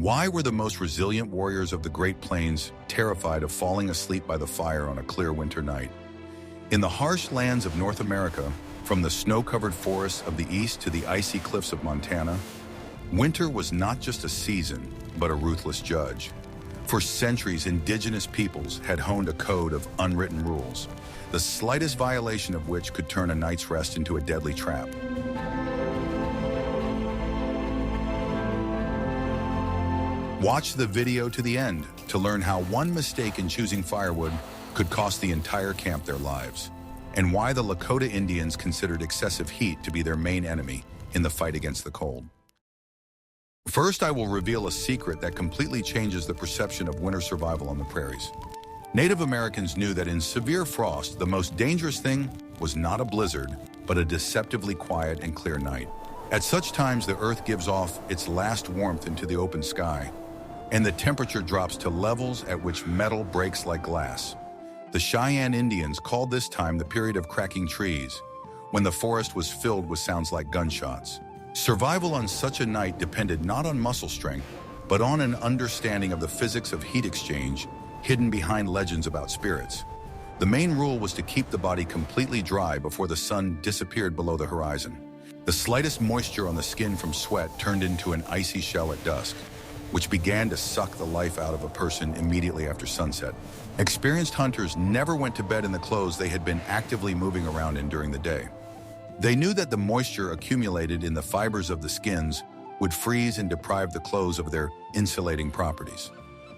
Why were the most resilient warriors of the Great Plains terrified of falling asleep by the fire on a clear winter night? In the harsh lands of North America, from the snow-covered forests of the east to the icy cliffs of Montana, winter was not just a season, but a ruthless judge. For centuries, indigenous peoples had honed a code of unwritten rules, the slightest violation of which could turn a night's rest into a deadly trap. Watch the video to the end to learn how one mistake in choosing firewood could cost the entire camp their lives, and why the Lakota Indians considered excessive heat to be their main enemy in the fight against the cold. First, I will reveal a secret that completely changes the perception of winter survival on the prairies. Native Americans knew that in severe frost, the most dangerous thing was not a blizzard, but a deceptively quiet and clear night. At such times, the earth gives off its last warmth into the open sky, and the temperature drops to levels at which metal breaks like glass. The Cheyenne Indians called this time the period of cracking trees, when the forest was filled with sounds like gunshots. Survival on such a night depended not on muscle strength, but on an understanding of the physics of heat exchange hidden behind legends about spirits. The main rule was to keep the body completely dry before the sun disappeared below the horizon. The slightest moisture on the skin from sweat turned into an icy shell at dusk, which began to suck the life out of a person immediately after sunset. Experienced hunters never went to bed in the clothes they had been actively moving around in during the day. They knew that the moisture accumulated in the fibers of the skins would freeze and deprive the clothes of their insulating properties.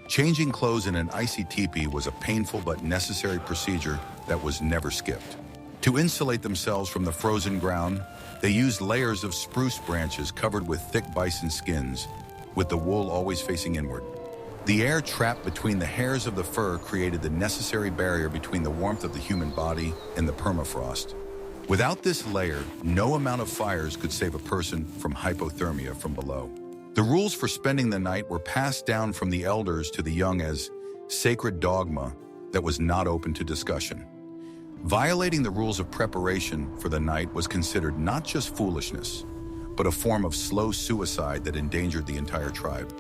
Changing clothes in an icy teepee was a painful but necessary procedure that was never skipped. To insulate themselves from the frozen ground, they used layers of spruce branches covered with thick bison skins, with the wool always facing inward. The air trapped between the hairs of the fur created the necessary barrier between the warmth of the human body and the permafrost. Without this layer, no amount of fires could save a person from hypothermia from below. The rules for spending the night were passed down from the elders to the young as sacred dogma that was not open to discussion. Violating the rules of preparation for the night was considered not just foolishness, but a form of slow suicide that endangered the entire tribe.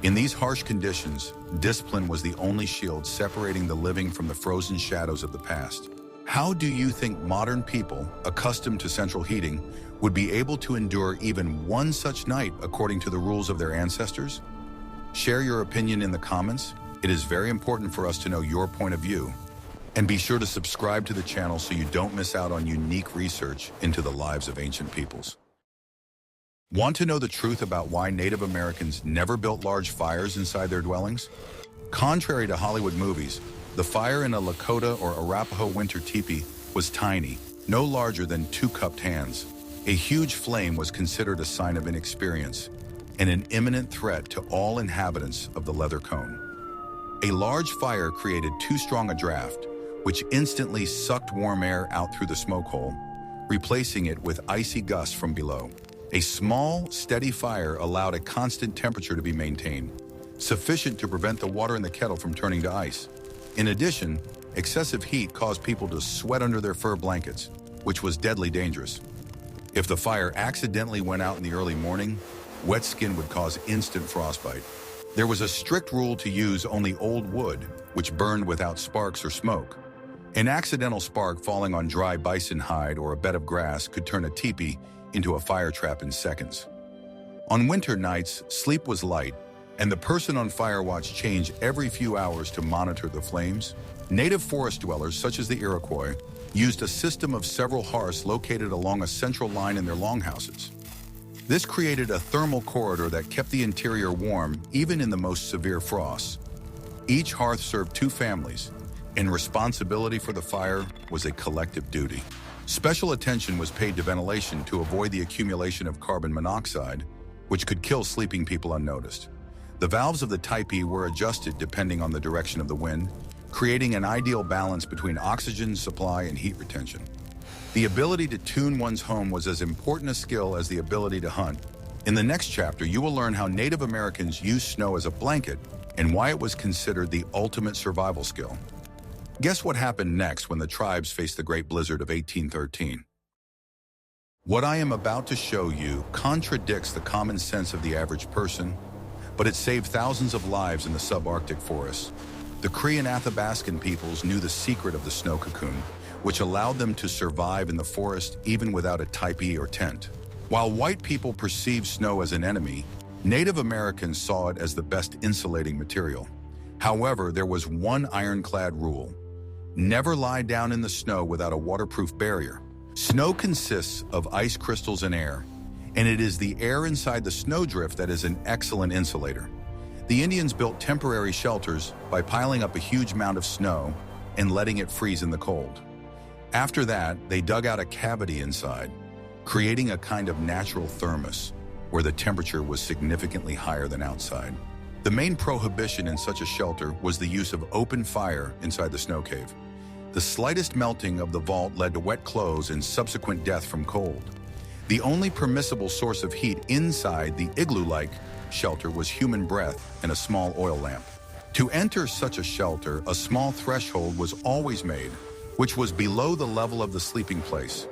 In these harsh conditions, discipline was the only shield separating the living from the frozen shadows of the past. How do you think modern people, accustomed to central heating, would be able to endure even one such night according to the rules of their ancestors? Share your opinion in the comments. It is very important for us to know your point of view. And be sure to subscribe to the channel so you don't miss out on unique research into the lives of ancient peoples. Want to know the truth about why Native Americans never built large fires inside their dwellings? Contrary to Hollywood movies, the fire in a Lakota or Arapaho winter teepee was tiny, no larger than 2 cupped hands. A huge flame was considered a sign of inexperience and an imminent threat to all inhabitants of the leather cone. A large fire created too strong a draft, which instantly sucked warm air out through the smoke hole, replacing it with icy gusts from below. A small, steady fire allowed a constant temperature to be maintained, sufficient to prevent the water in the kettle from turning to ice. In addition, excessive heat caused people to sweat under their fur blankets, which was deadly dangerous. If the fire accidentally went out in the early morning, wet skin would cause instant frostbite. There was a strict rule to use only old wood, which burned without sparks or smoke. An accidental spark falling on dry bison hide or a bed of grass could turn a teepee into a fire trap in seconds. On winter nights, sleep was light, and the person on fire watch changed every few hours to monitor the flames. Native forest dwellers, such as the Iroquois, used a system of several hearths located along a central line in their longhouses. This created a thermal corridor that kept the interior warm even in the most severe frosts. Each hearth served 2 families, and responsibility for the fire was a collective duty. Special attention was paid to ventilation to avoid the accumulation of carbon monoxide, which could kill sleeping people unnoticed. The valves of the Tipi were adjusted depending on the direction of the wind, creating an ideal balance between oxygen supply and heat retention. The ability to tune one's home was as important a skill as the ability to hunt. In the next chapter, you will learn how Native Americans used snow as a blanket and why it was considered the ultimate survival skill. Guess what happened next when the tribes faced the Great Blizzard of 1813? What I am about to show you contradicts the common sense of the average person, but it saved thousands of lives in the subarctic forests. The Cree and Athabascan peoples knew the secret of the snow cocoon, which allowed them to survive in the forest even without a tipi or tent. While white people perceived snow as an enemy, Native Americans saw it as the best insulating material. However, there was one ironclad rule: never lie down in the snow without a waterproof barrier. Snow consists of ice crystals and air, and it is the air inside the snowdrift that is an excellent insulator. The Indians built temporary shelters by piling up a huge mound of snow and letting it freeze in the cold. After that, they dug out a cavity inside, creating a kind of natural thermos where the temperature was significantly higher than outside. The main prohibition in such a shelter was the use of open fire inside the snow cave. The slightest melting of the vault led to wet clothes and subsequent death from cold. The only permissible source of heat inside the igloo-like shelter was human breath and a small oil lamp. To enter such a shelter, a small threshold was always made, which was below the level of the sleeping place.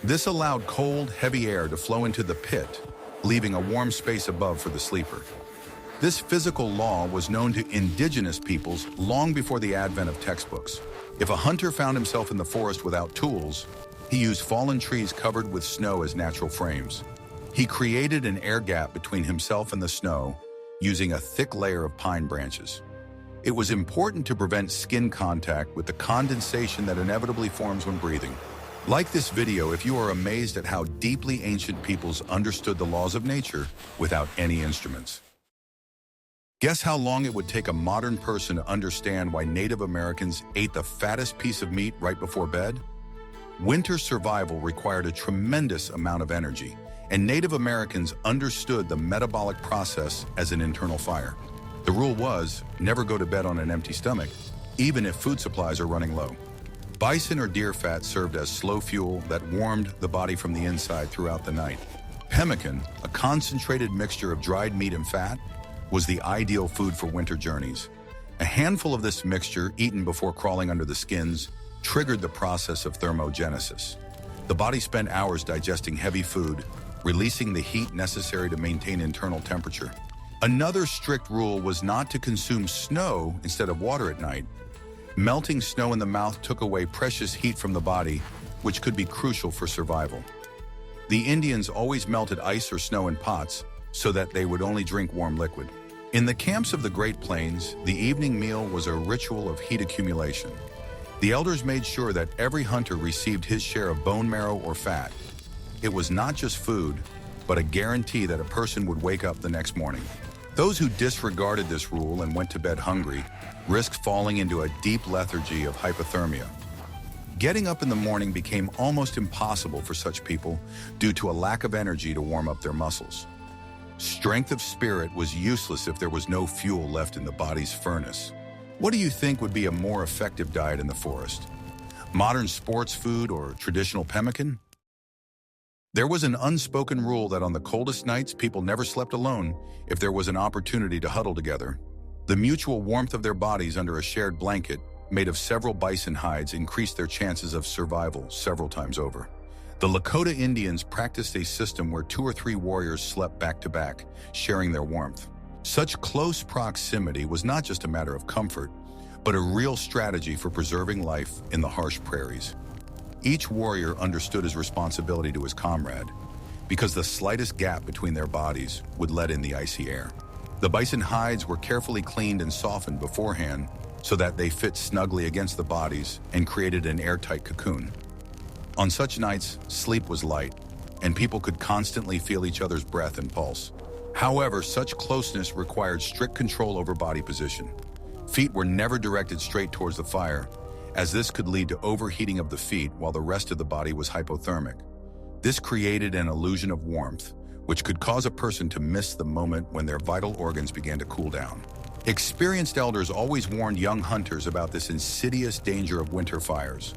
This allowed cold, heavy air to flow into the pit, leaving a warm space above for the sleeper. This physical law was known to indigenous peoples long before the advent of textbooks. If a hunter found himself in the forest without tools, he used fallen trees covered with snow as natural frames. He created an air gap between himself and the snow using a thick layer of pine branches. It was important to prevent skin contact with the condensation that inevitably forms when breathing. Like this video if you are amazed at how deeply ancient peoples understood the laws of nature without any instruments. Guess how long it would take a modern person to understand why Native Americans ate the fattest piece of meat right before bed? Winter survival required a tremendous amount of energy, and Native Americans understood the metabolic process as an internal fire. The rule was, never go to bed on an empty stomach, even if food supplies are running low. Bison or deer fat served as slow fuel that warmed the body from the inside throughout the night. Pemmican, a concentrated mixture of dried meat and fat, was the ideal food for winter journeys. A handful of this mixture, eaten before crawling under the skins, triggered the process of thermogenesis. The body spent hours digesting heavy food, releasing the heat necessary to maintain internal temperature. Another strict rule was not to consume snow instead of water at night. Melting snow in the mouth took away precious heat from the body, which could be crucial for survival. The Indians always melted ice or snow in pots so that they would only drink warm liquid. In the camps of the Great Plains, the evening meal was a ritual of heat accumulation. The elders made sure that every hunter received his share of bone marrow or fat. It was not just food, but a guarantee that a person would wake up the next morning. Those who disregarded this rule and went to bed hungry risked falling into a deep lethargy of hypothermia. Getting up in the morning became almost impossible for such people due to a lack of energy to warm up their muscles. Strength of spirit was useless if there was no fuel left in the body's furnace. What do you think would be a more effective diet in the forest? Modern sports food or traditional pemmican? There was an unspoken rule that on the coldest nights, people never slept alone if there was an opportunity to huddle together. The mutual warmth of their bodies under a shared blanket, made of several bison hides, increased their chances of survival several times over. The Lakota Indians practiced a system where 2 or 3 warriors slept back to back, sharing their warmth. Such close proximity was not just a matter of comfort, but a real strategy for preserving life in the harsh prairies. Each warrior understood his responsibility to his comrade, because the slightest gap between their bodies would let in the icy air. The bison hides were carefully cleaned and softened beforehand so that they fit snugly against the bodies and created an airtight cocoon. On such nights, sleep was light, and people could constantly feel each other's breath and pulse. However, such closeness required strict control over body position. Feet were never directed straight towards the fire, as this could lead to overheating of the feet while the rest of the body was hypothermic. This created an illusion of warmth, which could cause a person to miss the moment when their vital organs began to cool down. Experienced elders always warned young hunters about this insidious danger of winter fires.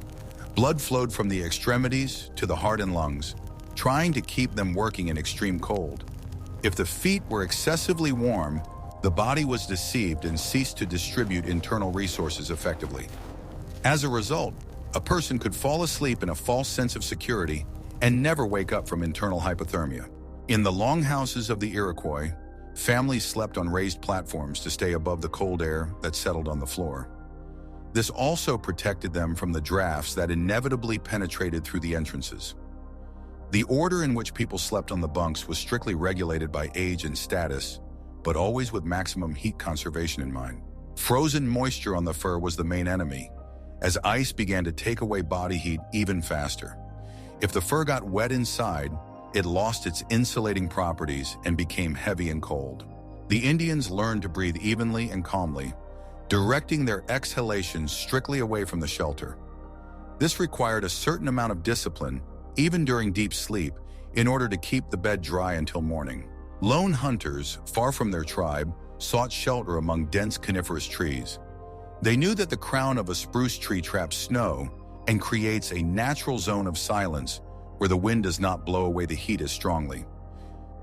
Blood flowed from the extremities to the heart and lungs, trying to keep them working in extreme cold. If the feet were excessively warm, the body was deceived and ceased to distribute internal resources effectively. As a result, a person could fall asleep in a false sense of security and never wake up from internal hypothermia. In the longhouses of the Iroquois, Families slept on raised platforms to stay above the cold air that settled on the floor. This also protected them from the drafts that inevitably penetrated through the entrances. The order in which people slept on the bunks was strictly regulated by age and status, but always with maximum heat conservation in mind. Frozen moisture on the fur was the main enemy, as ice began to take away body heat even faster. If the fur got wet inside, it lost its insulating properties and became heavy and cold. The Indians learned to breathe evenly and calmly, directing their exhalations strictly away from the shelter. This required a certain amount of discipline, even during deep sleep, in order to keep the bed dry until morning. Lone hunters, far from their tribe, sought shelter among dense coniferous trees. They knew that the crown of a spruce tree traps snow and creates a natural zone of silence where the wind does not blow away the heat as strongly.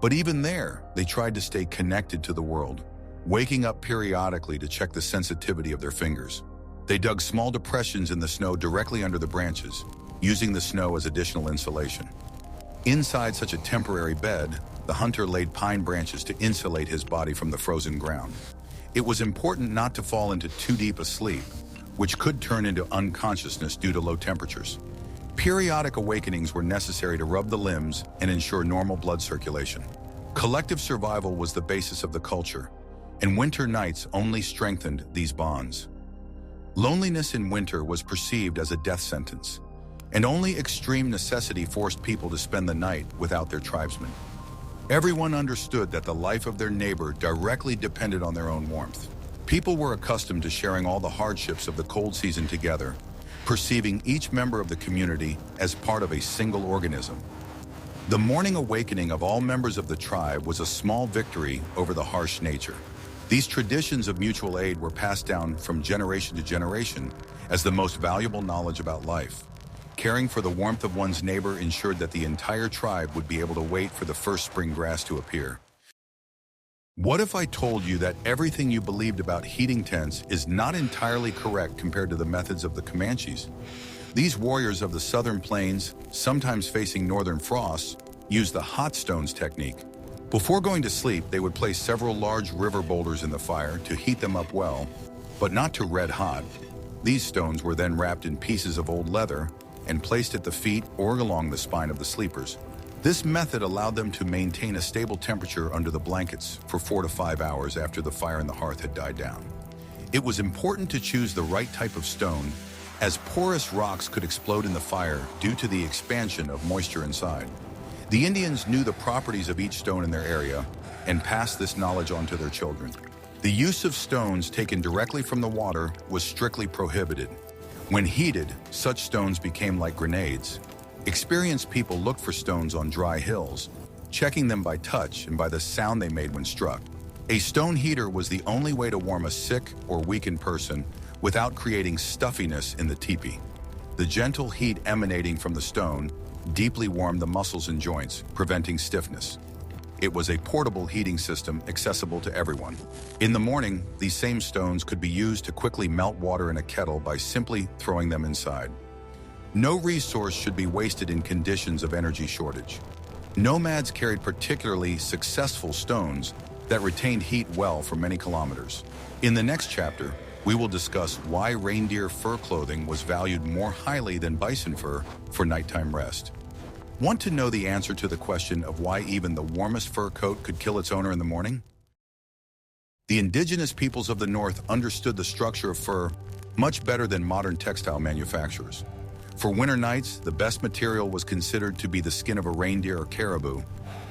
But even there, they tried to stay connected to the world, waking up periodically to check the sensitivity of their fingers. They dug small depressions in the snow directly under the branches, using the snow as additional insulation. Inside such a temporary bed, the hunter laid pine branches to insulate his body from the frozen ground. It was important not to fall into too deep a sleep, which could turn into unconsciousness due to low temperatures. Periodic awakenings were necessary to rub the limbs and ensure normal blood circulation. Collective survival was the basis of the culture, and winter nights only strengthened these bonds. Loneliness in winter was perceived as a death sentence, and only extreme necessity forced people to spend the night without their tribesmen. Everyone understood that the life of their neighbor directly depended on their own warmth. People were accustomed to sharing all the hardships of the cold season together, perceiving each member of the community as part of a single organism. The morning awakening of all members of the tribe was a small victory over the harsh nature. These traditions of mutual aid were passed down from generation to generation as the most valuable knowledge about life. Caring for the warmth of one's neighbor ensured that the entire tribe would be able to wait for the first spring grass to appear. What if I told you that everything you believed about heating tents is not entirely correct compared to the methods of the Comanches? These warriors of the southern plains, sometimes facing northern frosts, used the hot stones technique. Before going to sleep, they would place several large river boulders in the fire to heat them up well, but not to red hot. These stones were then wrapped in pieces of old leather and placed at the feet or along the spine of the sleepers. This method allowed them to maintain a stable temperature under the blankets for 4 to 5 hours after the fire in the hearth had died down. It was important to choose the right type of stone, as porous rocks could explode in the fire due to the expansion of moisture inside. The Indians knew the properties of each stone in their area and passed this knowledge on to their children. The use of stones taken directly from the water was strictly prohibited. When heated, such stones became like grenades. Experienced people looked for stones on dry hills, checking them by touch and by the sound they made when struck. A stone heater was the only way to warm a sick or weakened person without creating stuffiness in the teepee. The gentle heat emanating from the stone deeply warmed the muscles and joints, preventing stiffness. It was a portable heating system accessible to everyone. In the morning, these same stones could be used to quickly melt water in a kettle by simply throwing them inside. No resource should be wasted in conditions of energy shortage. Nomads carried particularly successful stones that retained heat well for many kilometers. In the next chapter, we will discuss why reindeer fur clothing was valued more highly than bison fur for nighttime rest. Want to know the answer to the question of why even the warmest fur coat could kill its owner in the morning? The indigenous peoples of the North understood the structure of fur much better than modern textile manufacturers. For winter nights, the best material was considered to be the skin of a reindeer or caribou,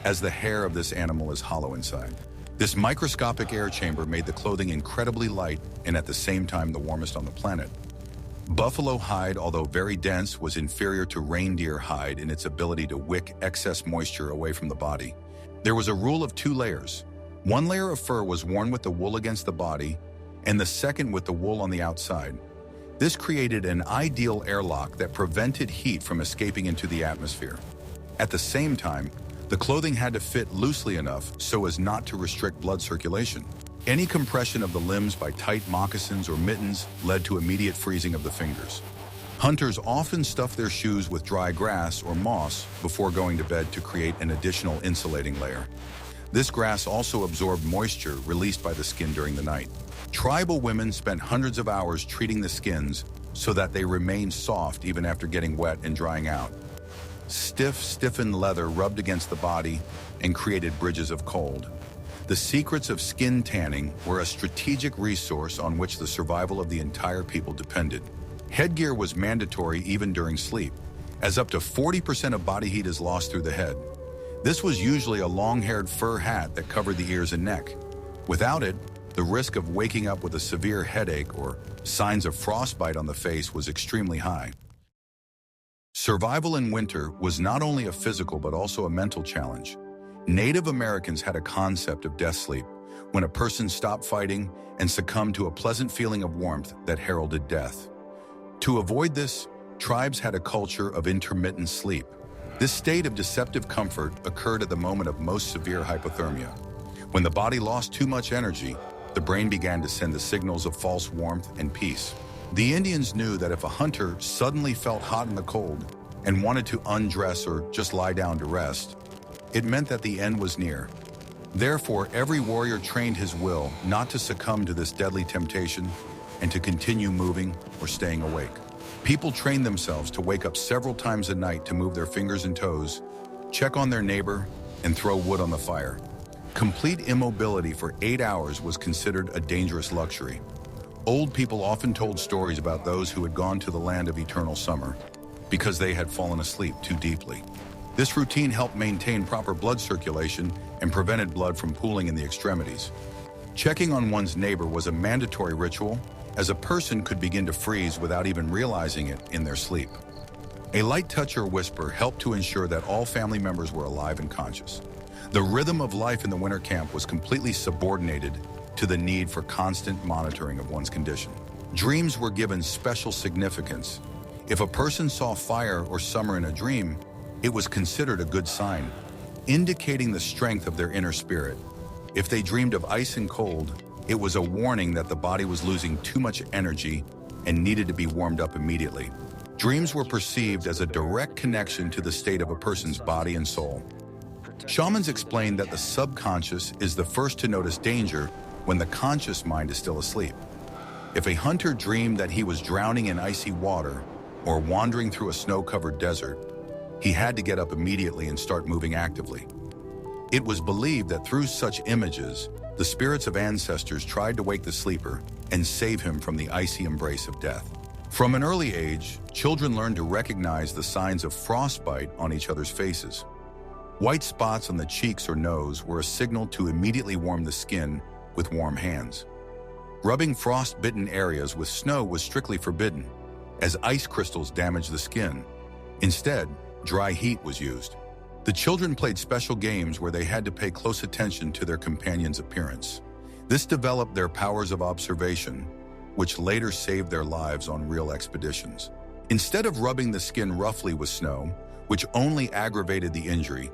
as the hair of this animal is hollow inside. This microscopic air chamber made the clothing incredibly light and at the same time the warmest on the planet. Buffalo hide, although very dense, was inferior to reindeer hide in its ability to wick excess moisture away from the body. There was a rule of 2 layers. One layer of fur was worn with the wool against the body, and the second with the wool on the outside. This created an ideal airlock that prevented heat from escaping into the atmosphere. At the same time, the clothing had to fit loosely enough so as not to restrict blood circulation. Any compression of the limbs by tight moccasins or mittens led to immediate freezing of the fingers. Hunters often stuffed their shoes with dry grass or moss before going to bed to create an additional insulating layer. This grass also absorbed moisture released by the skin during the night. Tribal women spent hundreds of hours treating the skins so that they remained soft even after getting wet and drying out. Stiffened leather rubbed against the body and created bridges of cold. The secrets of skin tanning were a strategic resource on which the survival of the entire people depended. Headgear was mandatory even during sleep, as up to 40% of body heat is lost through the head. This was usually a long-haired fur hat that covered the ears and neck. Without it, the risk of waking up with a severe headache or signs of frostbite on the face was extremely high. Survival in winter was not only a physical but also a mental challenge. Native Americans had a concept of death sleep, when a person stopped fighting and succumbed to a pleasant feeling of warmth that heralded death. To avoid this, tribes had a culture of intermittent sleep. This state of deceptive comfort occurred at the moment of most severe hypothermia. When the body lost too much energy, the brain began to send the signals of false warmth and peace. The Indians knew that if a hunter suddenly felt hot in the cold and wanted to undress or just lie down to rest, it meant that the end was near. Therefore, every warrior trained his will not to succumb to this deadly temptation and to continue moving or staying awake. People trained themselves to wake up several times a night to move their fingers and toes, check on their neighbor, and throw wood on the fire. Complete immobility for 8 hours was considered a dangerous luxury. Old people often told stories about those who had gone to the land of eternal summer because they had fallen asleep too deeply. This routine helped maintain proper blood circulation and prevented blood from pooling in the extremities. Checking on one's neighbor was a mandatory ritual, as a person could begin to freeze without even realizing it in their sleep. A light touch or whisper helped to ensure that all family members were alive and conscious. The rhythm of life in the winter camp was completely subordinated to the need for constant monitoring of one's condition. Dreams were given special significance. If a person saw fire or summer in a dream, it was considered a good sign, indicating the strength of their inner spirit. If they dreamed of ice and cold, it was a warning that the body was losing too much energy and needed to be warmed up immediately. Dreams were perceived as a direct connection to the state of a person's body and soul. Shamans explained that the subconscious is the first to notice danger when the conscious mind is still asleep. If a hunter dreamed that he was drowning in icy water or wandering through a snow-covered desert, he had to get up immediately and start moving actively. It was believed that through such images, the spirits of ancestors tried to wake the sleeper and save him from the icy embrace of death. From an early age, children learned to recognize the signs of frostbite on each other's faces. White spots on the cheeks or nose were a signal to immediately warm the skin with warm hands. Rubbing frost-bitten areas with snow was strictly forbidden, as ice crystals damaged the skin. Instead, dry heat was used. The children played special games where they had to pay close attention to their companion's appearance. This developed their powers of observation, which later saved their lives on real expeditions. Instead of rubbing the skin roughly with snow, which only aggravated the injury,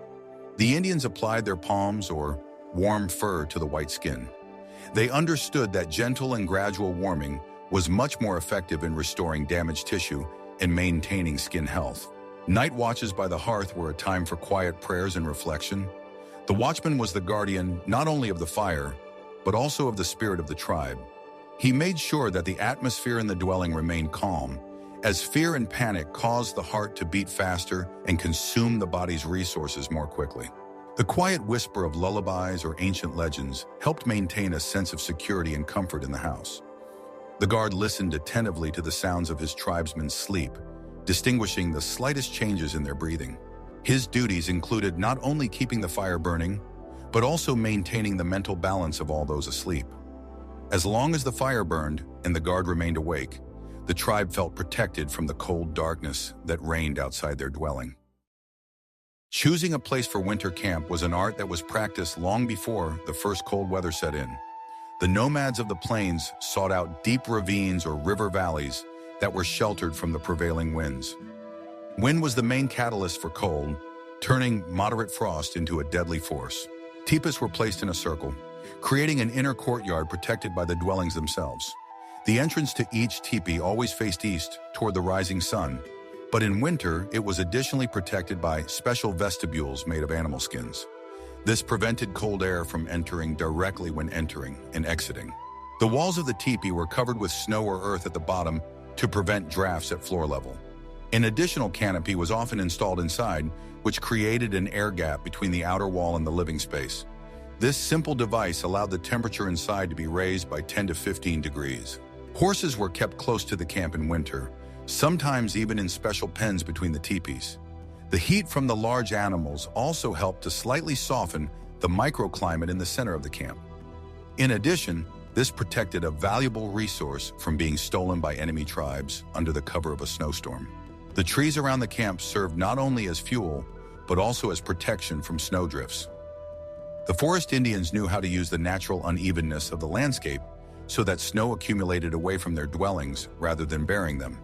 the Indians applied their palms or warm fur to the white skin. They understood that gentle and gradual warming was much more effective in restoring damaged tissue and maintaining skin health. Night watches by the hearth were a time for quiet prayers and reflection. The watchman was the guardian not only of the fire, but also of the spirit of the tribe. He made sure that the atmosphere in the dwelling remained calm, as fear and panic caused the heart to beat faster and consume the body's resources more quickly. The quiet whisper of lullabies or ancient legends helped maintain a sense of security and comfort in the house. The guard listened attentively to the sounds of his tribesmen's sleep, distinguishing the slightest changes in their breathing. His duties included not only keeping the fire burning, but also maintaining the mental balance of all those asleep. As long as the fire burned and the guard remained awake, the tribe felt protected from the cold darkness that reigned outside their dwelling. Choosing a place for winter camp was an art that was practiced long before the first cold weather set in. The nomads of the plains sought out deep ravines or river valleys that were sheltered from the prevailing winds. Wind was the main catalyst for cold, turning moderate frost into a deadly force. Tipis were placed in a circle, creating an inner courtyard protected by the dwellings themselves. The entrance to each tipi always faced east, toward the rising sun, but in winter it was additionally protected by special vestibules made of animal skins. This prevented cold air from entering directly when entering and exiting. The walls of the teepee were covered with snow or earth at the bottom to prevent drafts at floor level. An additional canopy was often installed inside, which created an air gap between the outer wall and the living space. This simple device allowed the temperature inside to be raised by 10 to 15 degrees. Horses were kept close to the camp in winter, sometimes even in special pens between the teepees. The heat from the large animals also helped to slightly soften the microclimate in the center of the camp. In addition, this protected a valuable resource from being stolen by enemy tribes under the cover of a snowstorm. The trees around the camp served not only as fuel, but also as protection from snowdrifts. The forest Indians knew how to use the natural unevenness of the landscape so that snow accumulated away from their dwellings rather than burying them.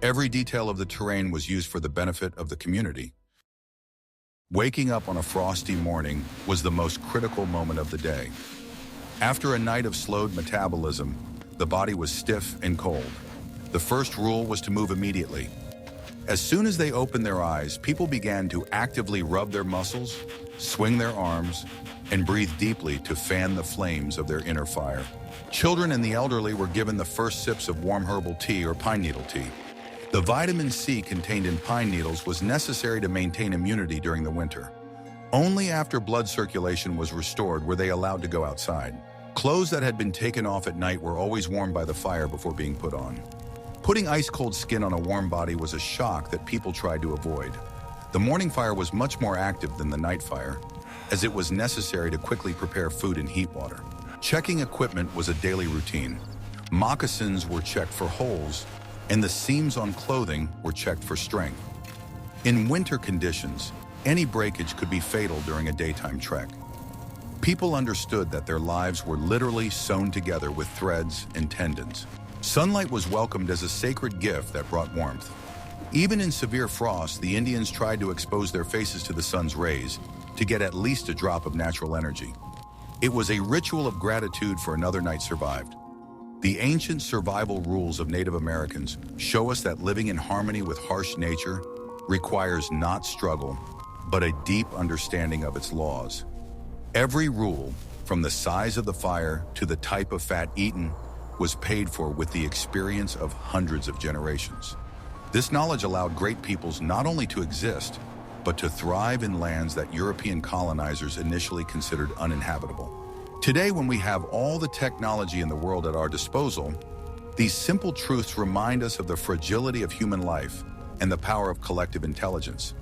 Every detail of the terrain was used for the benefit of the community. Waking up on a frosty morning was the most critical moment of the day. After a night of slowed metabolism, the body was stiff and cold. The first rule was to move immediately. As soon as they opened their eyes, people began to actively rub their muscles, swing their arms, and breathe deeply to fan the flames of their inner fire. Children and the elderly were given the first sips of warm herbal tea or pine needle tea. The vitamin C contained in pine needles was necessary to maintain immunity during the winter. Only after blood circulation was restored were they allowed to go outside. Clothes that had been taken off at night were always warmed by the fire before being put on. Putting ice-cold skin on a warm body was a shock that people tried to avoid. The morning fire was much more active than the night fire, as it was necessary to quickly prepare food and heat water. Checking equipment was a daily routine. Moccasins were checked for holes, and the seams on clothing were checked for strength. In winter conditions, any breakage could be fatal during a daytime trek. People understood that their lives were literally sewn together with threads and tendons. Sunlight was welcomed as a sacred gift that brought warmth. Even in severe frost, the Indians tried to expose their faces to the sun's rays to get at least a drop of natural energy. It was a ritual of gratitude for another night survived. The ancient survival rules of Native Americans show us that living in harmony with harsh nature requires not struggle, but a deep understanding of its laws. Every rule, from the size of the fire to the type of fat eaten, was paid for with the experience of hundreds of generations. This knowledge allowed great peoples not only to exist, but to thrive in lands that European colonizers initially considered uninhabitable. Today, when we have all the technology in the world at our disposal, these simple truths remind us of the fragility of human life and the power of collective intelligence.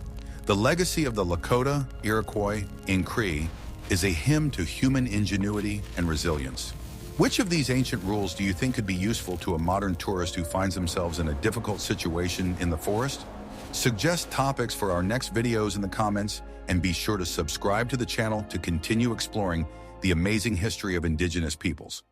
The legacy of the Lakota, Iroquois, and Cree is a hymn to human ingenuity and resilience. Which of these ancient rules do you think could be useful to a modern tourist who finds themselves in a difficult situation in the forest? Suggest topics for our next videos in the comments, and be sure to subscribe to the channel to continue exploring the amazing history of Indigenous peoples.